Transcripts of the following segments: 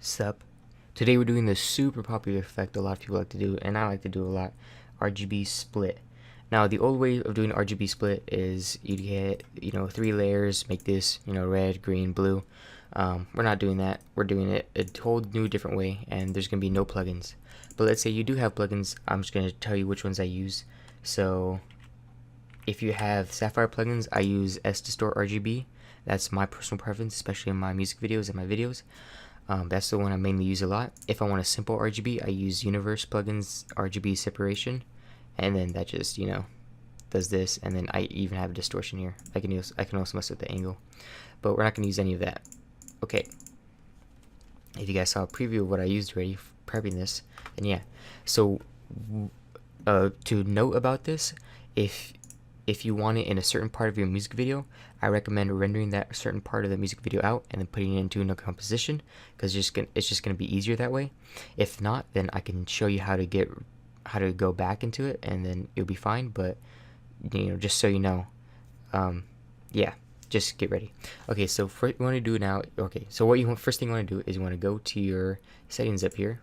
Sup. Today we're doing this super popular effect a lot of people like to do, and I like to do a lot, RGB Split. Now, the old way of doing RGB Split is you get, 3 layers, make this, red, green, blue. We're not doing that. We're doing it a whole new different way, and there's going to be no plugins. But let's say you do have plugins, I'm just going to tell you which ones I use. So, if you have Sapphire plugins, I use distort RGB. That's my personal preference, especially in my music videos and my videos. That's the one I mainly use a lot. If I want a simple RGB, I use Universe plugins RGB separation, and then that just does this. And then I even have a distortion here. I can also mess with the angle, but we're not going to use any of that. Okay. If you guys saw a preview of what I used already prepping this, then yeah. So to note about this, if you want it in a certain part of your music video, I recommend rendering that certain part of the music video out and then putting it into a composition, because it's just gonna be easier that way. If not, then I can show you how to go back into it, and then it'll be fine. But just so you know, yeah, just get ready. Okay, so what you want to do now? Okay, so first thing you want to do is you want to go to your settings up here,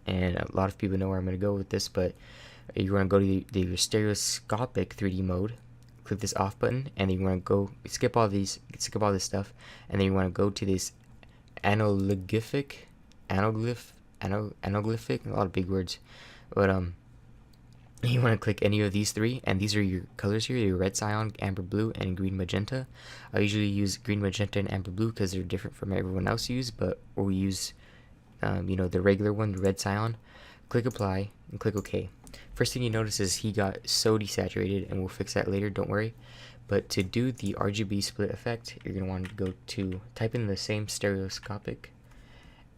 and a lot of people know where I'm gonna go with this, but you want to go to your stereoscopic 3D mode, click this off button, and then you want to go skip all this stuff, and then you want to go to this anaglyphic, a lot of big words, but you want to click any of these 3, and these are your colors here: your red, cyan, amber, blue, and green, magenta. I usually use green, magenta, and amber, blue because they're different from everyone else we use the regular one, the red, cyan. Click apply and click OK. First thing you notice is he got so desaturated, and we'll fix that later, don't worry. But to do the RGB split effect, you're going to want to go to type in the same stereoscopic,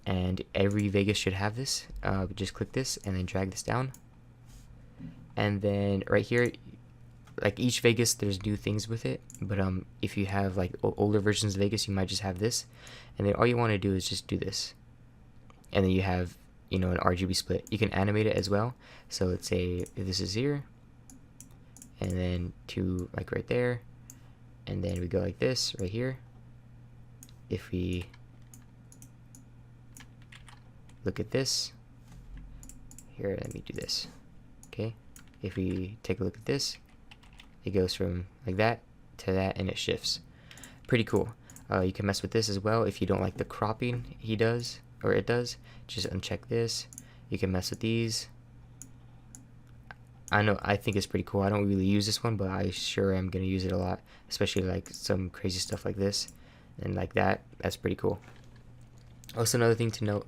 and every Vegas should have this. Just click this and then drag this down, and then right here, like each Vegas, there's new things with it. But if you have like older versions of Vegas, you might just have this, and then all you want to do is just do this, and then you have an RGB split. You can animate it as well. So let's say this is here, and then to like right there, and then we go like this right here. If we look at this here, let me do this. Okay, if we take a look at this, it goes from like that to that, and it shifts. Pretty cool. You can mess with this as well if you don't like the cropping he does, or it does. Just uncheck this. You can mess with these. I think it's pretty cool. I don't really use this one, but I sure am gonna use it a lot, especially like some crazy stuff like this and like that. That's pretty cool. Also, another thing to note,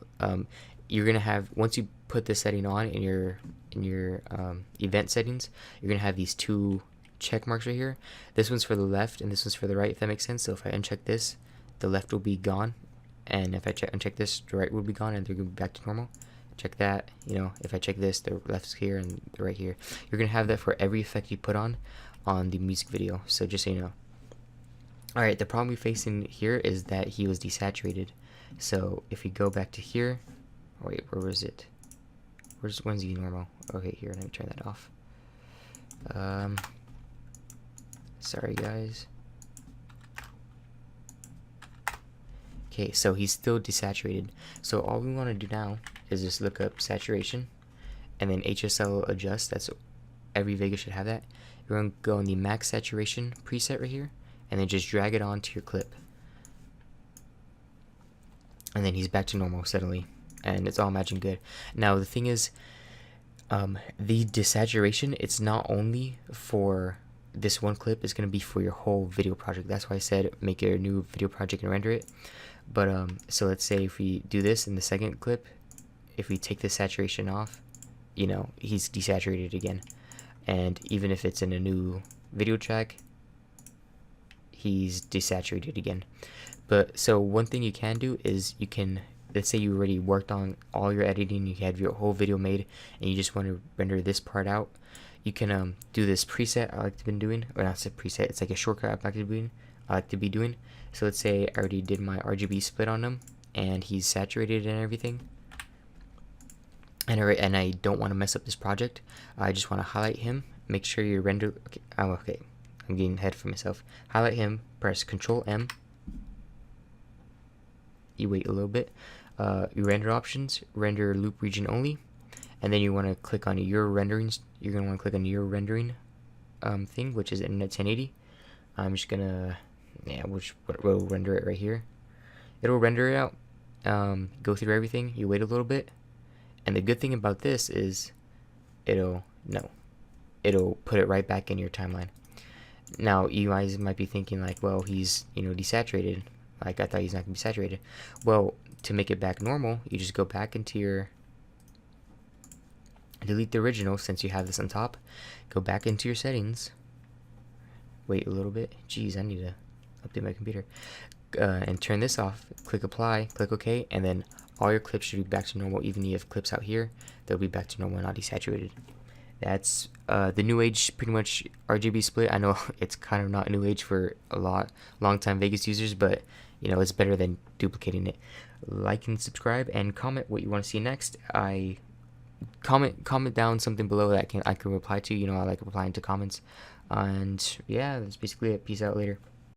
you're gonna have, once you put this setting on in your event settings, you're gonna have these 2 check marks right here. This one's for the left and this one's for the right, if that makes sense. So if I uncheck this, the left will be gone, and if I uncheck this, the right will be gone, and they're going to be back to normal. Check that. If I check this, the left's here and the right here. You're going to have that for every effect you put on the music video, so just so you know. Alright, the problem we're facing here is that he was desaturated. So if we go back to here, wait, where was it? When's he normal? Okay, here, let me turn that off. Sorry guys. Okay, so he's still desaturated. So all we want to do now is just look up saturation, and then HSL adjust. That's every Vegas should have that. You're going to go in the max saturation preset right here, and then just drag it onto your clip. And then he's back to normal suddenly, and it's all matching good. Now the thing is, the desaturation, it's not only for this one clip, it's going to be for your whole video project. That's why I said make a new video project and render it. But so let's say if we do this in the second clip, if we take the saturation off, he's desaturated again. And even if it's in a new video track, he's desaturated again. But so one thing you can do is you can, let's say you already worked on all your editing, you had your whole video made, and you just want to render this part out. You can do this preset I like to be doing, or not a preset, it's like a shortcut I like to be doing. So let's say I already did my RGB split on him, and he's saturated and everything, and I don't want to mess up this project. I just want to highlight him, make sure you render. Okay, I'm getting ahead for myself. Highlight him, press Control M. You wait a little bit. your render options, render loop region only, and then you want to click on your renderings. You're gonna want to click on your rendering thing, which is internet 1080. I'm just gonna we'll render it right here. It'll render it out. Go through everything. You wait a little bit, and the good thing about this is it'll put it right back in your timeline. Now you guys might be thinking like, well, he's desaturated. Like I thought he's not gonna be saturated. Well, to make it back normal, you just go back into your delete the original since you have this on top. Go back into your settings. Wait a little bit. Jeez, I need to update my computer. And turn this off. Click apply. Click OK, and then all your clips should be back to normal. Even if you have clips out here, they'll be back to normal, not desaturated. That's the new age, pretty much RGB split. I know it's kind of not new age for long time Vegas users, but it's better than duplicating it. Like and subscribe and comment what you want to see next. Comment down something below that I can reply to. I like replying to comments. And yeah, that's basically it. Peace out later.